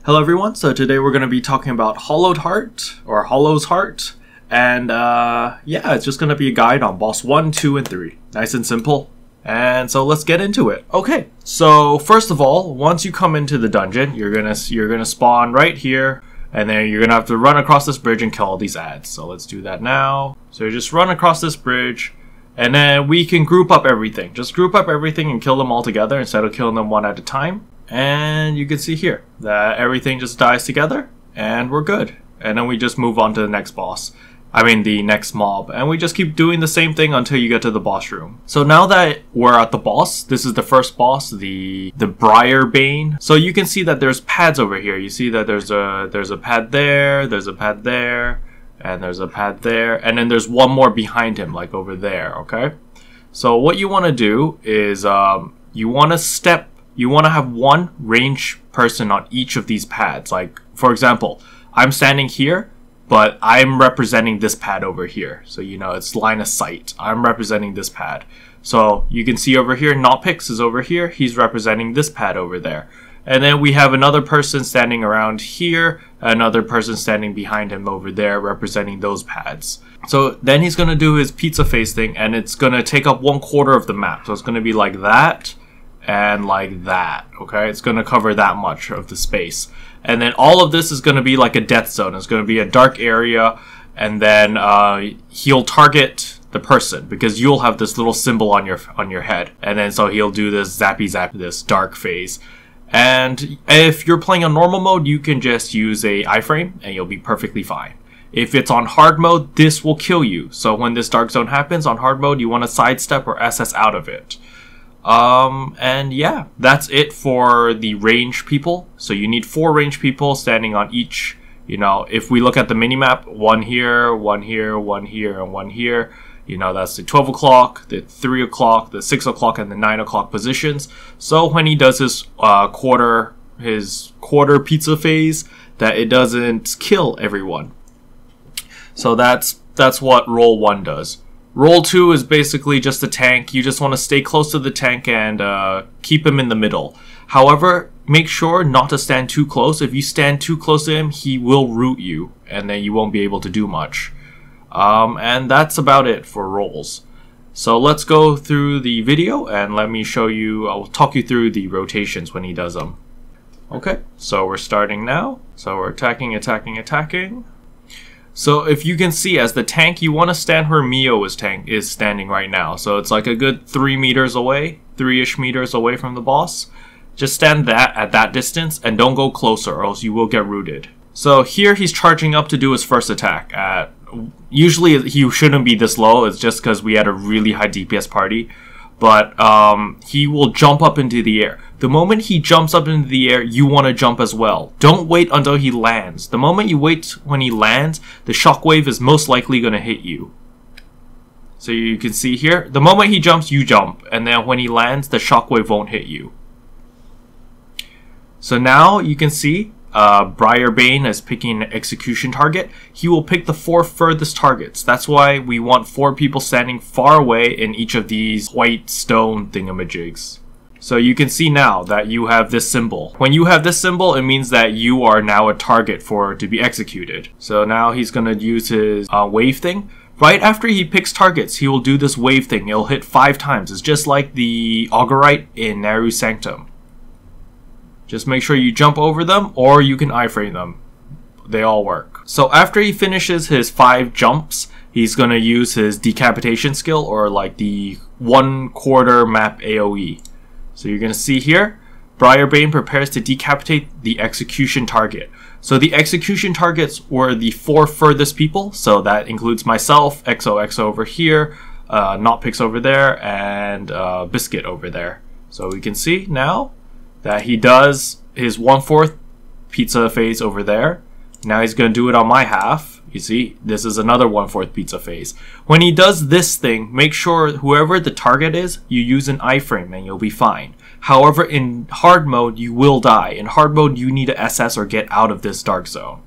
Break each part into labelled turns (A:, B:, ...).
A: Hello everyone, so today we're going to be talking about Hollowed Heart, or Hollow's Heart, and yeah, it's just going to be a guide on boss 1, 2, and 3. Nice and simple, and so let's get into it. Okay, so first of all, once you come into the dungeon, you're gonna spawn right here, and then you're going to have to run across this bridge and kill all these ads. So let's do that now. So you just run across this bridge, and then we can group up everything. Just group up everything and kill them all together instead of killing them one at a time. And you can see here that everything just dies together and we're good. And then we just move on to the next boss. I mean the next mob. And we just keep doing the same thing until you get to the boss room. So now that we're at the boss, this is the first boss, the Briar Bane. So you can see that there's pads over here. You see that there's a pad there, there's a pad there, and there's a pad there. And then there's one more behind him, like over there, okay? So what you want to do is you want to have one ranged person on each of these pads. Like, for example, I'm standing here, but I'm representing this pad over here. So, you know, it's line of sight. I'm representing this pad. So, you can see over here, Notpix is over here. He's representing this pad over there. And then we have another person standing around here, another person standing behind him over there, representing those pads. So, then he's going to do his pizza face thing, and it's going to take up 1/4 of the map. So, it's going to be like that. And like that, okay? It's going to cover that much of the space. And then all of this is going to be like a death zone. It's going to be a dark area, and then he'll target the person because you'll have this little symbol on your head. And then so he'll do this zappy zap, this dark phase. And if you're playing on normal mode, you can just use a iframe and you'll be perfectly fine. If it's on hard mode, this will kill you. So when this dark zone happens on hard mode, you want to sidestep or SS out of it. And yeah, that's it for the ranged people. So you need 4 ranged people standing on each, you know, if we look at the minimap, 1 here, 1 here, 1 here, and 1 here, you know, that's the 12 o'clock, the 3 o'clock, the 6 o'clock, and the 9 o'clock positions. So when he does his quarter pizza phase, that it doesn't kill everyone. So that's what roll 1 does. Roll 2 is basically just a tank. You just want to stay close to the tank and keep him in the middle. However, make sure not to stand too close. If you stand too close to him, he will root you, and then you won't be able to do much. And that's about it for rolls. So let's go through the video and let me show you, I'll talk you through the rotations when he does them. Okay, so we're starting now. So we're attacking, attacking, attacking. So if you can see, as the tank, you want to stand where Mio is standing right now. So it's like a good 3 meters away, 3-ish meters away from the boss. Just stand at that distance and don't go closer or else you will get rooted. So here he's charging up to do his first attack. Usually he shouldn't be this low, it's just because we had a really high DPS party. But he will jump up into the air. The moment he jumps up into the air, you want to jump as well. Don't wait until he lands. The moment you wait when he lands, the shockwave is most likely going to hit you. So you can see here, the moment he jumps, you jump. And then when he lands, the shockwave won't hit you. So now you can see Briar Bane is picking an execution target. He will pick the 4 furthest targets. That's why we want 4 people standing far away in each of these white stone thingamajigs. So you can see now that you have this symbol. When you have this symbol, it means that you are now a target to be executed. So now he's going to use his wave thing. Right after he picks targets, he will do this wave thing. It'll hit 5 times. It's just like the Augurite in Naru Sanctum. Just make sure you jump over them, or you can iframe them. They all work. So after he finishes his 5 jumps, he's going to use his decapitation skill, or like the 1/4 map AoE. So you're going to see here, Briar Bane prepares to decapitate the execution target. So the execution targets were the 4 furthest people. So that includes myself, XOXO over here, Notpix over there, and Biscuit over there. So we can see now that he does his 1/4 pizza phase over there. Now he's going to do it on my half. You see, this is another 1/4 pizza phase. When he does this thing, make sure whoever the target is, you use an iframe and you'll be fine. However, in hard mode, you will die. In hard mode, you need to SS or get out of this dark zone.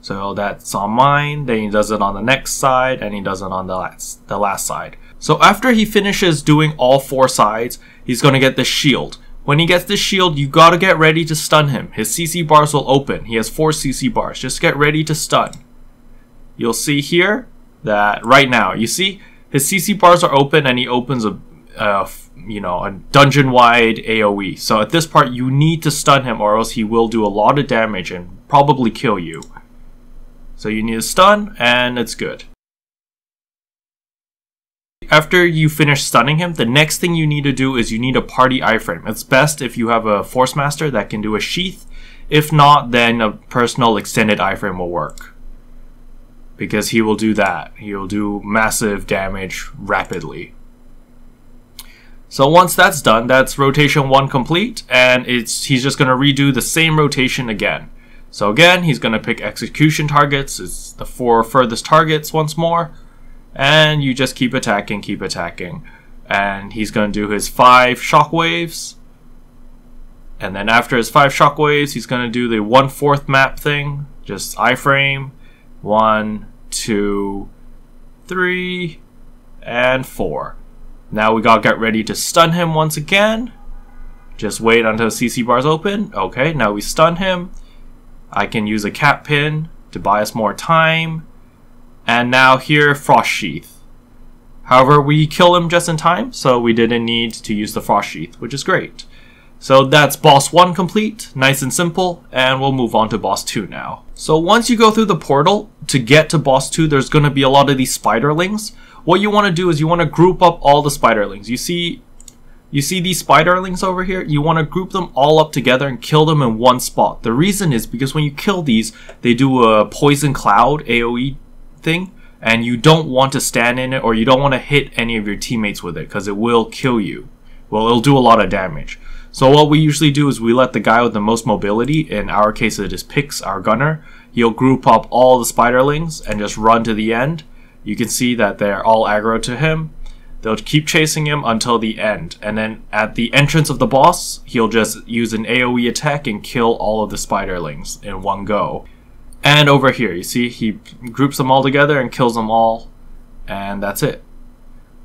A: So that's on mine, then he does it on the next side, and he does it on the last side. So after he finishes doing all 4 sides, he's going to get the shield. When he gets this shield, you gotta get ready to stun him. His CC bars will open. He has 4 CC bars. Just get ready to stun. You'll see here that right now, you see his CC bars are open and he opens a dungeon-wide AoE. So at this part, you need to stun him or else he will do a lot of damage and probably kill you. So you need to stun and it's good. After you finish stunning him, the next thing you need to do is you need a party iframe. It's best if you have a Force Master that can do a sheath. If not, then a personal extended iframe will work. Because he will do that. He will do massive damage rapidly. So once that's done, that's rotation 1 complete, and he's just going to redo the same rotation again. So again, he's going to pick execution targets. It's the 4 furthest targets once more. And you just keep attacking, and he's going to do his 5 shockwaves, and then after his 5 shockwaves he's going to do the 1/4 map thing, just iframe, 1, 2, 3, and 4. Now we gotta get ready to stun him once again. Just wait until CC bars open. Okay, now we stun him. I can use a cap pin to buy us more time. And now here, Frost Sheath. However, we kill him just in time, so we didn't need to use the Frost Sheath, which is great. So that's boss 1 complete, nice and simple, and we'll move on to boss 2 now. So once you go through the portal, to get to boss 2, there's going to be a lot of these spiderlings. What you want to do is you want to group up all the spiderlings. You see these spiderlings over here? You want to group them all up together and kill them in one spot. The reason is because when you kill these, they do a poison cloud AoE thing, and you don't want to stand in it, or you don't want to hit any of your teammates with it because it will kill you. Well, it'll do a lot of damage. So what we usually do is we let the guy with the most mobility, in our case it is Pix, our gunner, he'll group up all the spiderlings and just run to the end. You can see that they're all aggro to him. They'll keep chasing him until the end, and then at the entrance of the boss, he'll just use an AoE attack and kill all of the spiderlings in one go. And over here, you see, he groups them all together and kills them all, and that's it.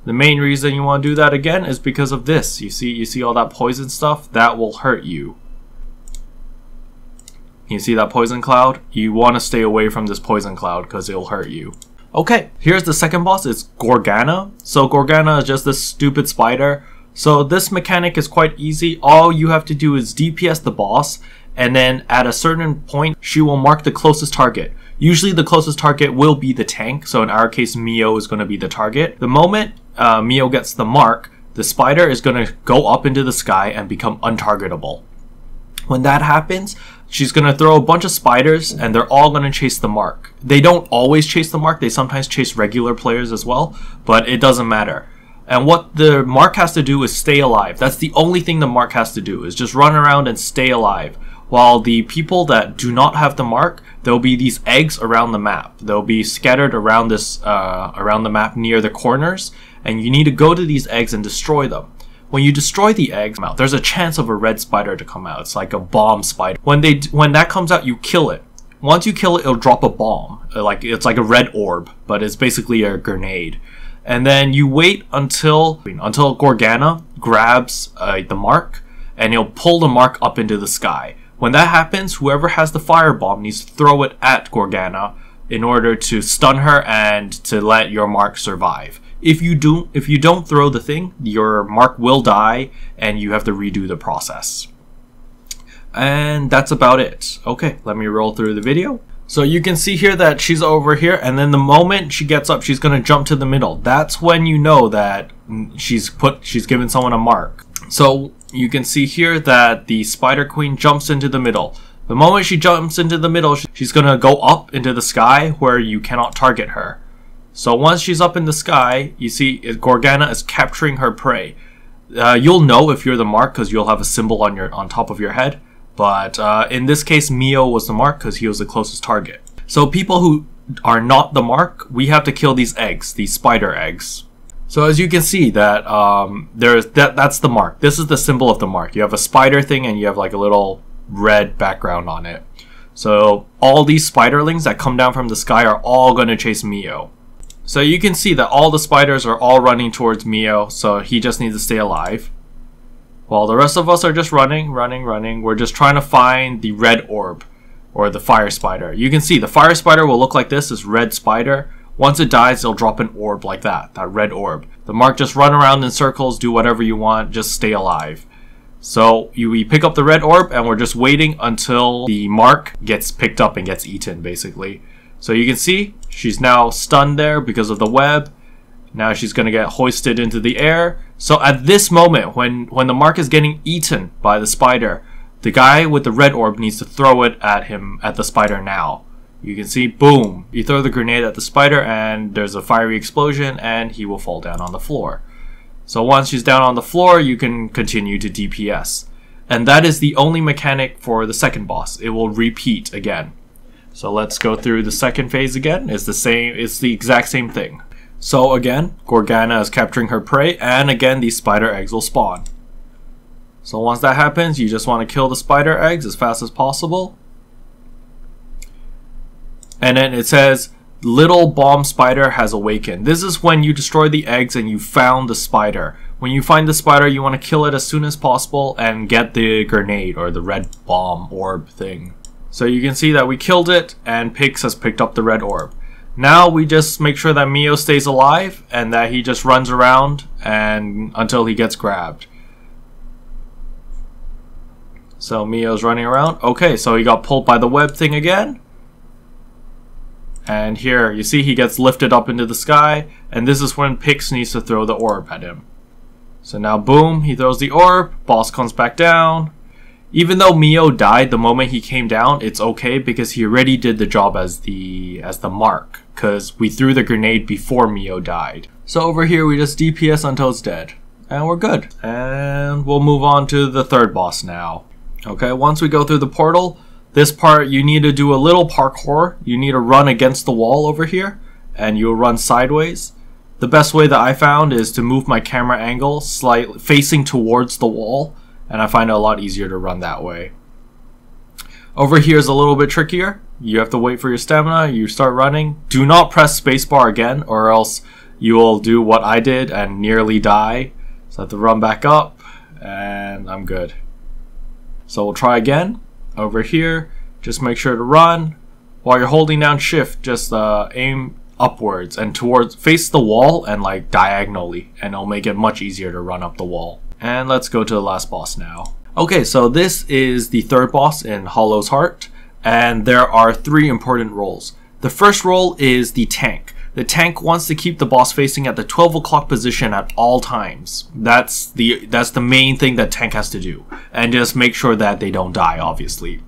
A: The main reason you want to do that again is because of this. You see all that poison stuff? That will hurt you. You see that poison cloud? You want to stay away from this poison cloud because it'll hurt you. Okay, here's the second boss. It's Gorg Anna. So Gorg Anna is just this stupid spider. So this mechanic is quite easy. All you have to do is DPS the boss, and then at a certain point, she will mark the closest target. Usually the closest target will be the tank, so in our case, Mio is going to be the target. The moment Mio gets the mark, the spider is going to go up into the sky and become untargetable. When that happens, she's going to throw a bunch of spiders, and they're all going to chase the mark. They don't always chase the mark, they sometimes chase regular players as well, but it doesn't matter. And what the mark has to do is stay alive. That's the only thing the mark has to do, is just run around and stay alive. While the people that do not have the mark, there'll be these eggs around the map. They'll be scattered around around the map near the corners, and you need to go to these eggs and destroy them. When you destroy the eggs, there's a chance of a red spider to come out. It's like a bomb spider. When that comes out, you kill it. Once you kill it, it'll drop a bomb. It's like a red orb, but it's basically a grenade. And then you wait until Gorg Anna grabs the mark, and he'll pull the mark up into the sky. When that happens, whoever has the firebomb needs to throw it at Gorg Anna in order to stun her and to let your mark survive. If you don't throw the thing, your mark will die and you have to redo the process. And that's about it. Okay, let me roll through the video. So you can see here that she's over here, and then the moment she gets up, she's gonna jump to the middle. That's when you know that she's given someone a mark. So you can see here that the Spider Queen jumps into the middle. The moment she jumps into the middle, she's gonna go up into the sky where you cannot target her. So once she's up in the sky, you see Gorg Anna is capturing her prey. You'll know if you're the mark because you'll have a symbol on top of your head. But in this case, Mio was the mark because he was the closest target. So people who are not the mark, we have to kill these eggs, these spider eggs. So as you can see that that's the mark. This is the symbol of the mark. You have a spider thing and you have like a little red background on it. So all these spiderlings that come down from the sky are all going to chase Mio. So you can see that all the spiders are all running towards Mio, so he just needs to stay alive. while the rest of us are just running. We're just trying to find the red orb, or the fire spider. You can see the fire spider will look like this red spider. Once it dies, it'll drop an orb like that red orb. The mark just run around in circles, do whatever you want, just stay alive. So we pick up the red orb, and we're just waiting until the mark gets picked up and gets eaten, basically. So you can see she's now stunned there because of the web. Now she's going to get hoisted into the air. So at this moment, when the mark is getting eaten by the spider, the guy with the red orb needs to throw it at the spider now. You can see, boom, you throw the grenade at the spider and there's a fiery explosion and he will fall down on the floor. So once she's down on the floor, you can continue to DPS. And that is the only mechanic for the second boss. It will repeat again. So let's go through the second phase again. It's the exact same thing. So again, Gorg Anna is capturing her prey, and again these spider eggs will spawn. So once that happens, you just want to kill the spider eggs as fast as possible. And then it says, little bomb spider has awakened. This is when you destroy the eggs and you found the spider. When you find the spider, you want to kill it as soon as possible and get the grenade or the red bomb orb thing. So you can see that we killed it and Pix has picked up the red orb. Now we just make sure that Mio stays alive and that he just runs around and until he gets grabbed. So Mio's running around. Okay, so he got pulled by the web thing again. And here, you see he gets lifted up into the sky, and this is when Pix needs to throw the orb at him. So now, boom, he throws the orb, boss comes back down. Even though Mio died the moment he came down, it's okay because he already did the job as the mark, because we threw the grenade before Mio died. So over here, we just DPS until it's dead, and we're good. And we'll move on to the third boss now. Okay, once we go through the portal, this part, you need to do a little parkour. You need to run against the wall over here, and you'll run sideways. The best way that I found is to move my camera angle slightly facing towards the wall, and I find it a lot easier to run that way. Over here is a little bit trickier. You have to wait for your stamina, you start running. Do not press spacebar again, or else you will do what I did and nearly die. So I have to run back up, and I'm good. So we'll try again. Over here, just make sure to run. While you're holding down shift, just aim upwards and face the wall and like diagonally, and it'll make it much easier to run up the wall. And let's go to the last boss now. Okay, so this is the third boss in Hollow's Heart, and there are 3 important roles. The first role is the tank. The tank wants to keep the boss facing at the 12 o'clock position at all times. That's the main thing that tank has to do. And just make sure that they don't die, obviously.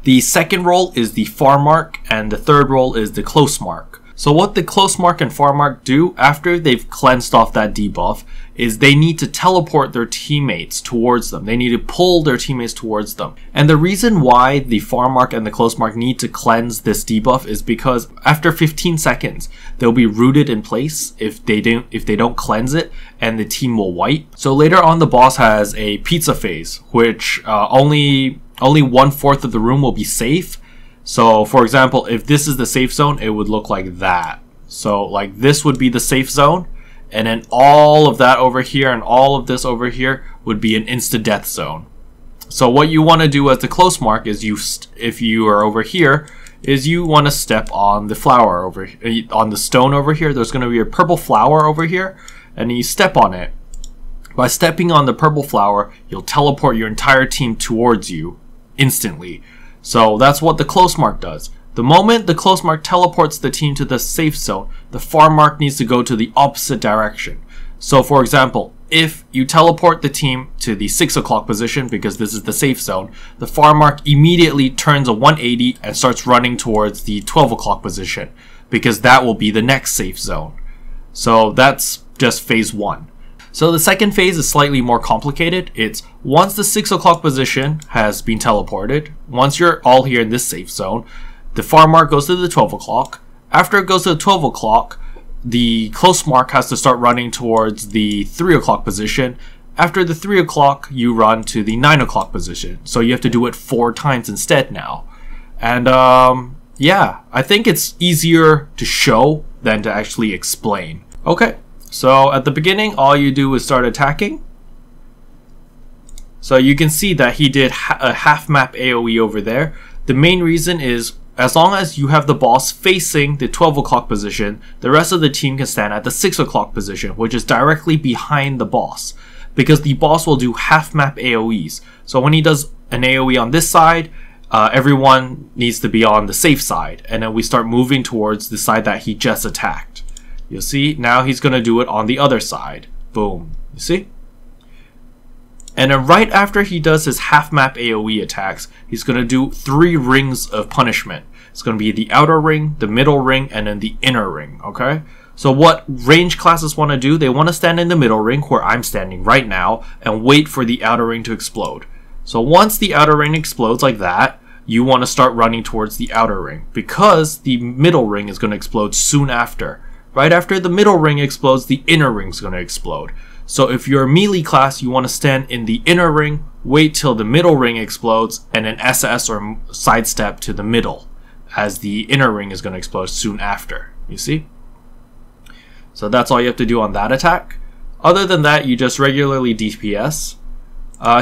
A: The second role is the far mark, and the third role is the close mark. So what the close mark and far mark do after they've cleansed off that debuff is they need to teleport their teammates towards them. They need to pull their teammates towards them. And the reason why the far mark and the close mark need to cleanse this debuff is because after 15 seconds, they'll be rooted in place if they don't cleanse it, and the team will wipe. So later on, the boss has a pizza phase, which only 1/4 of the room will be safe. So for example, if this is the safe zone, it would look like that. So like this would be the safe zone, and then all of that over here and all of this over here would be an insta-death zone. So what you want to do as the close mark is if you are over here, is you want to step on the flower on the stone over here. There's going to be a purple flower over here, and you step on it. By stepping on the purple flower, you'll teleport your entire team towards you instantly. So that's what the close mark does. The moment the close mark teleports the team to the safe zone, the far mark needs to go to the opposite direction. So for example, if you teleport the team to the 6 o'clock position, because this is the safe zone, the far mark immediately turns a 180 and starts running towards the 12 o'clock position, because that will be the next safe zone. So that's just phase 1. So the second phase is slightly more complicated. It's once the 6 o'clock position has been teleported, once you're all here in this safe zone, the far mark goes to the 12 o'clock. After it goes to the 12 o'clock, the close mark has to start running towards the 3 o'clock position. After the 3 o'clock, you run to the 9 o'clock position. So you have to do it 4 times instead now. And yeah, I think it's easier to show than to actually explain. Okay. So at the beginning, all you do is start attacking. So you can see that he did a half map AoE over there. The main reason is, as long as you have the boss facing the 12 o'clock position, the rest of the team can stand at the 6 o'clock position, which is directly behind the boss. Because the boss will do half map AoEs. So when he does an AoE on this side, everyone needs to be on the safe side. And then we start moving towards the side that he just attacked. You'll see, now he's going to do it on the other side. Boom. You see? And then right after he does his half map AoE attacks, he's going to do 3 rings of punishment. It's going to be the outer ring, the middle ring, and then the inner ring, okay? So what range classes want to do, they want to stand in the middle ring, where I'm standing right now, and wait for the outer ring to explode. So once the outer ring explodes like that, you want to start running towards the outer ring, because the middle ring is going to explode soon after. Right after the middle ring explodes, the inner ring is going to explode. So if you're a melee class, you want to stand in the inner ring, wait till the middle ring explodes, and then SS or sidestep to the middle, as the inner ring is going to explode soon after. You see? So that's all you have to do on that attack. Other than that, you just regularly DPS.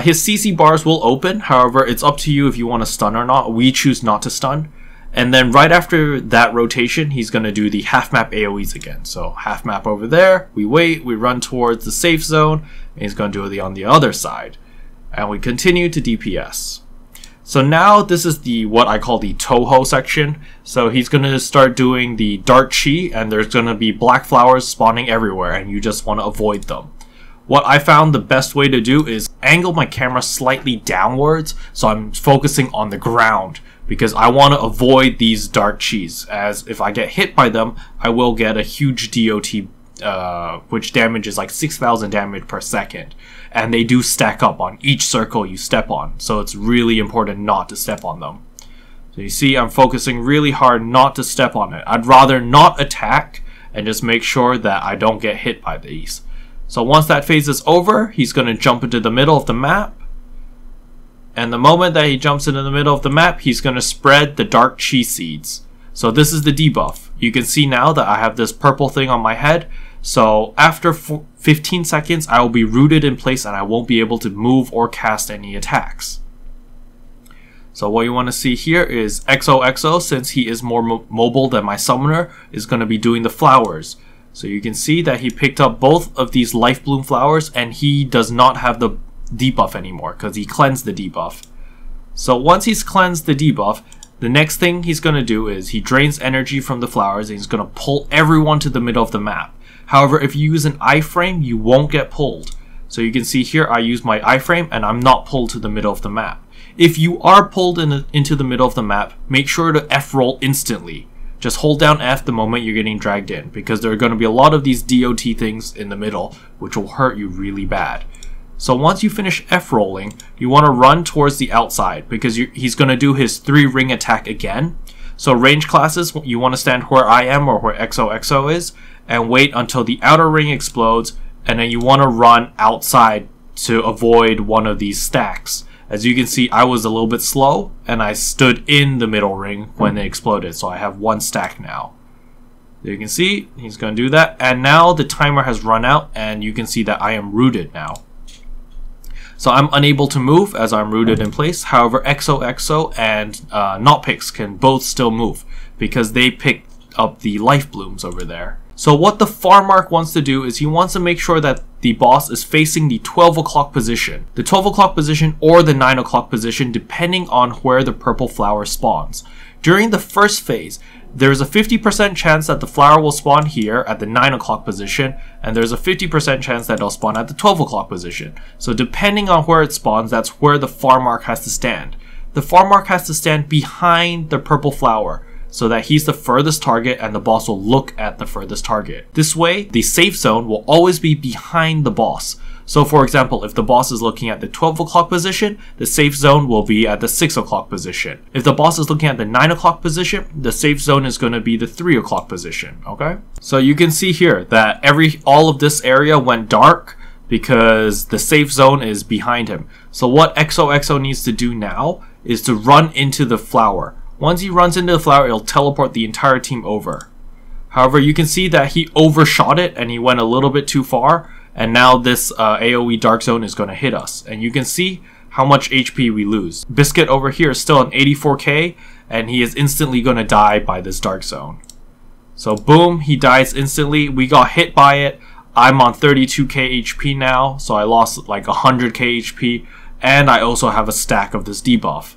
A: His CC bars will open, however, it's up to you if you want to stun or not. We choose not to stun. And then right after that rotation, he's going to do the half map AoEs again. So half map over there, we wait, we run towards the safe zone, and he's going to do it on the other side. And we continue to DPS. So now this is the what I call the Toho section. So he's going to start doing the Dark Chi, and there's going to be black flowers spawning everywhere, and you just want to avoid them. What I found the best way to do is angle my camera slightly downwards, so I'm focusing on the ground, because I want to avoid these Dark Chis, as if I get hit by them, I will get a huge DOT, which damages like 6,000 damage per second. And they do stack up on each circle you step on, so it's really important not to step on them. So you see, I'm focusing really hard not to step on it. I'd rather not attack and just make sure that I don't get hit by these. So once that phase is over, he's going to jump into the middle of the map. And the moment that he jumps into the middle of the map, he's going to spread the Dark Chi seeds. So this is the debuff. You can see now that I have this purple thing on my head. So after 15 seconds, I will be rooted in place and I won't be able to move or cast any attacks. So what you want to see here is XOXO, since he is more mobile than my summoner, is going to be doing the flowers. So you can see that he picked up both of these Life Bloom flowers, and he does not have the debuff anymore because he cleansed the debuff. So once he's cleansed the debuff, the next thing he's going to do is he drains energy from the flowers and he's going to pull everyone to the middle of the map. However, if you use an iframe, you won't get pulled. So you can see here I use my iframe and I'm not pulled to the middle of the map. If you are pulled into the middle of the map, make sure to F-roll instantly. Just hold down F the moment you're getting dragged in, because there are going to be a lot of these DOT things in the middle, which will hurt you really bad. So once you finish F-rolling, you want to run towards the outside, because he's going to do his 3-ring attack again. So range classes, you want to stand where I am or where XOXO is, and wait until the outer ring explodes, and then you want to run outside to avoid one of these stacks. As you can see, I was a little bit slow, and I stood in the middle ring when it exploded, so I have 1 stack now. You can see, he's going to do that, and now the timer has run out, and you can see that I am rooted now. So I'm unable to move as I'm rooted in place. However, XOXO and Notpix can both still move, because they picked up the Life Blooms over there. So what the Farmark wants to do is he wants to make sure that the boss is facing the 12 o'clock position. The 12 o'clock position or the 9 o'clock position, depending on where the purple flower spawns. During the first phase, there's a 50% chance that the flower will spawn here at the 9 o'clock position, and there's a 50% chance that it'll spawn at the 12 o'clock position. So depending on where it spawns, that's where the Farmark has to stand. The Farmark has to stand behind the purple flower, so that he's the furthest target and the boss will look at the furthest target. This way, the safe zone will always be behind the boss. So for example, if the boss is looking at the 12 o'clock position, the safe zone will be at the 6 o'clock position. If the boss is looking at the 9 o'clock position, the safe zone is going to be the 3 o'clock position, okay? So you can see here that all of this area went dark because the safe zone is behind him. So what XOXO needs to do now is to run into the flower. Once he runs into the flower, it'll teleport the entire team over. However, you can see that he overshot it and he went a little bit too far, And now this AoE Dark Zone is going to hit us. And you can see how much HP we lose. Biscuit over here is still on 84k, and he is instantly going to die by this Dark Zone. So boom, he dies instantly. We got hit by it. I'm on 32k HP now, so I lost like 100k HP, and I also have a stack of this debuff.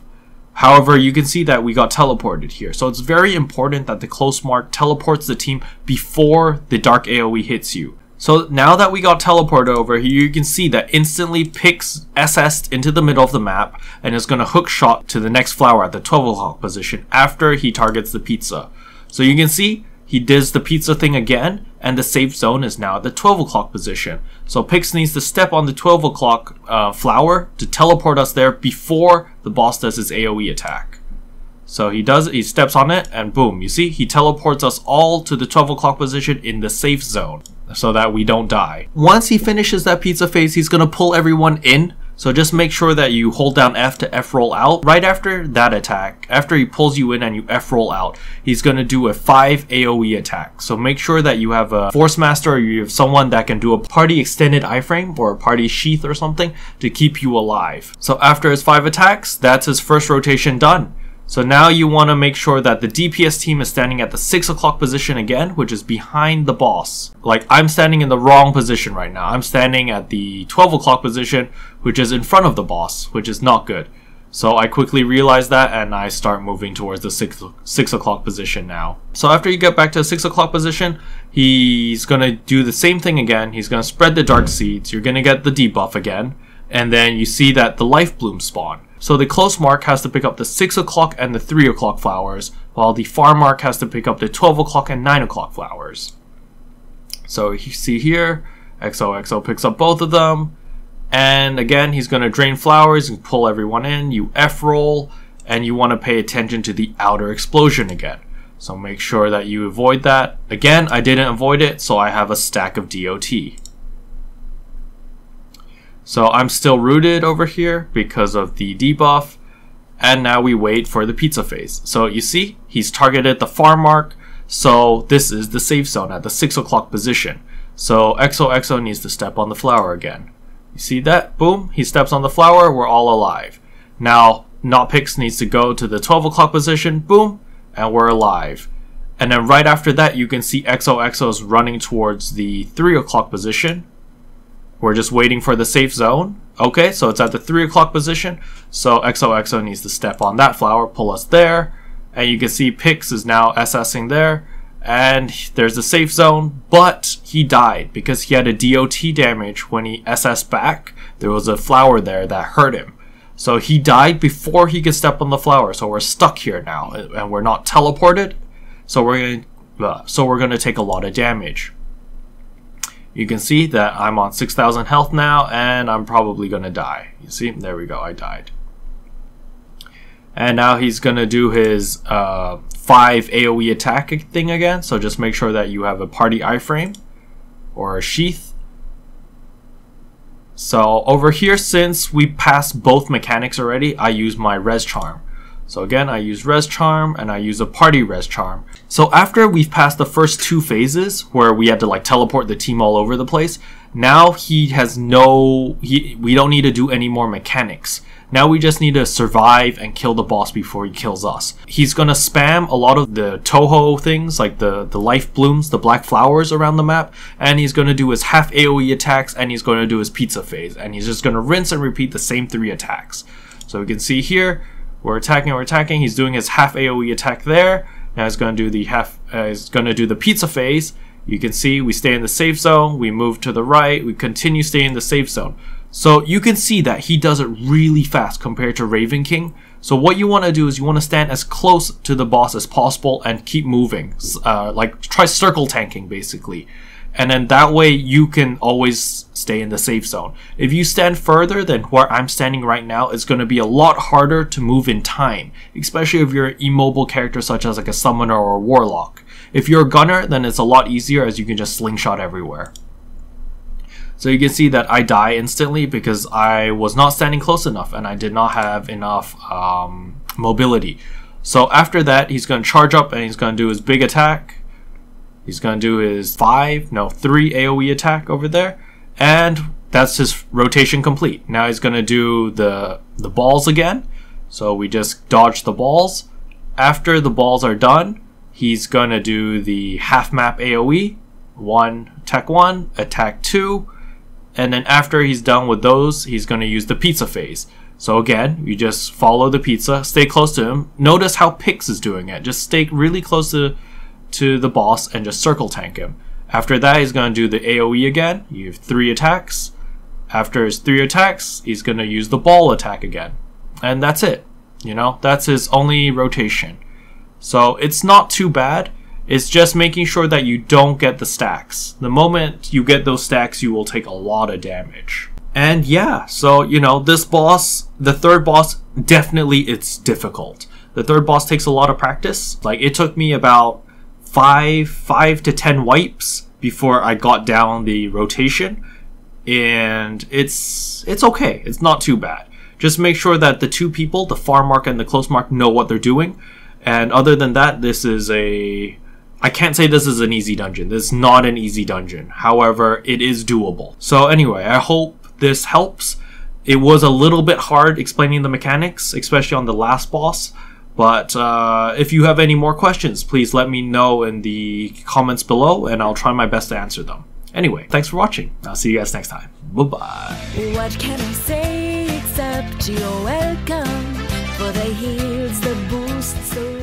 A: However, you can see that we got teleported here. So it's very important that the close mark teleports the team before the dark AoE hits you. So now that we got teleported over here, you can see that instantly picks SS'd into the middle of the map and is going to hook shot to the next flower at the 12 o'clock position after he targets the pizza. So you can see he does the pizza thing again, and the safe zone is now at the 12 o'clock position. So Pix needs to step on the 12 o'clock flower to teleport us there before the boss does his AoE attack. So he steps on it, and boom, you see, he teleports us all to the 12 o'clock position in the safe zone so that we don't die. Once he finishes that pizza phase, he's going to pull everyone in. So just make sure that you hold down F to F-roll out. Right after that attack, after he pulls you in and you F-roll out, he's going to do a 5 AoE attack. So make sure that you have a Force Master or you have someone that can do a party extended iframe or a party sheath or something to keep you alive. So after his 5 attacks, that's his first rotation done. So now you want to make sure that the DPS team is standing at the 6 o'clock position again, which is behind the boss. Like, I'm standing in the wrong position right now. I'm standing at the 12 o'clock position, which is in front of the boss, which is not good. So I quickly realize that, and I start moving towards the 6 o'clock position now. So after you get back to the 6 o'clock position, he's going to do the same thing again. He's going to spread the dark seeds. You're going to get the debuff again. And then you see that the life blooms spawn. So the close mark has to pick up the 6 o'clock and the 3 o'clock flowers, while the far mark has to pick up the 12 o'clock and 9 o'clock flowers. So you see here, XOXO picks up both of them. And again, he's going to drain flowers and pull everyone in. You F-roll, and you want to pay attention to the outer explosion again. So make sure that you avoid that. Again, I didn't avoid it, so I have a stack of DOT. So I'm still rooted over here because of the debuff, and now we wait for the pizza phase. So you see, he's targeted the far mark, so this is the safe zone at the 6 o'clock position. So XOXO needs to step on the flower again. You see that? Boom, he steps on the flower, we're all alive. Now, NotPix needs to go to the 12 o'clock position, boom, and we're alive. And then right after that, you can see XOXO is running towards the 3 o'clock position. We're just waiting for the safe zone. Okay, so it's at the 3 o'clock position. So XOXO needs to step on that flower, pull us there. And you can see Pix is now SSing there. And there's the safe zone, but he died because he had a DOT damage when he SS back. There was a flower there that hurt him. So he died before he could step on the flower. So we're stuck here now, and we're not teleported. So we're gonna take a lot of damage. You can see that I'm on 6,000 health now, and I'm probably going to die. You see? There we go, I died. And now he's going to do his 5 AoE attack thing again, so just make sure that you have a party iframe or a sheath. So over here, since we passed both mechanics already, I use my Res Charm. So again, I use Res Charm and I use a Party Res Charm. So after we've passed the first 2 phases where we had to like teleport the team all over the place, now he has we don't need to do any more mechanics. Now we just need to survive and kill the boss before he kills us. He's going to spam a lot of the Toho things, like the life blooms, the black flowers around the map, and he's going to do his half AoE attacks, and he's going to do his pizza phase, and he's just going to rinse and repeat the same 3 attacks. So we can see here, we're attacking, he's doing his half AoE attack there. Now he's going to do the pizza phase. You can see we stay in the safe zone, we move to the right, we continue staying in the safe zone. So you can see that he does it really fast compared to Raven King. So what you want to do is you want to stand as close to the boss as possible and keep moving. Like try circle tanking basically. And then that way you can always stay in the safe zone. If you stand further than where I'm standing right now, it's going to be a lot harder to move in time, especially if you're an immobile character such as like a summoner or a warlock. If you're a gunner, then it's a lot easier as you can just slingshot everywhere. So you can see that I die instantly because I was not standing close enough and I did not have enough mobility. So after that, he's going to charge up and he's going to do his big attack. He's going to do his 3 AoE attack over there. And that's his rotation complete. Now he's going to do the balls again. So we just dodge the balls. After the balls are done, he's going to do the half map AoE. 1, attack 2. And then after he's done with those, he's going to use the pizza phase. So again, you just follow the pizza, stay close to him. Notice how Pix is doing it. Just stay really close to the boss and just circle tank him. After that, he's going to do the AoE again. You have 3 attacks. After his 3 attacks, he's going to use the ball attack again. And that's it. You know, that's his only rotation. So it's not too bad. It's just making sure that you don't get the stacks. The moment you get those stacks, you will take a lot of damage. And yeah, so, you know, this boss, the third boss, definitely it's difficult. The third boss takes a lot of practice. Like, it took me about 5 to 10 wipes before I got down the rotation. And it's okay. It's not too bad. Just make sure that the 2 people, the far mark and the close mark, know what they're doing. And other than that, this is I can't say this is an easy dungeon. This is not an easy dungeon. However, it is doable. So anyway, I hope this helps. It was a little bit hard explaining the mechanics, especially on the last boss. But if you have any more questions, please let me know in the comments below, and I'll try my best to answer them. Anyway, thanks for watching. I'll see you guys next time. Bye-bye.
B: What can I say except you're welcome? For the heals, the boosts, the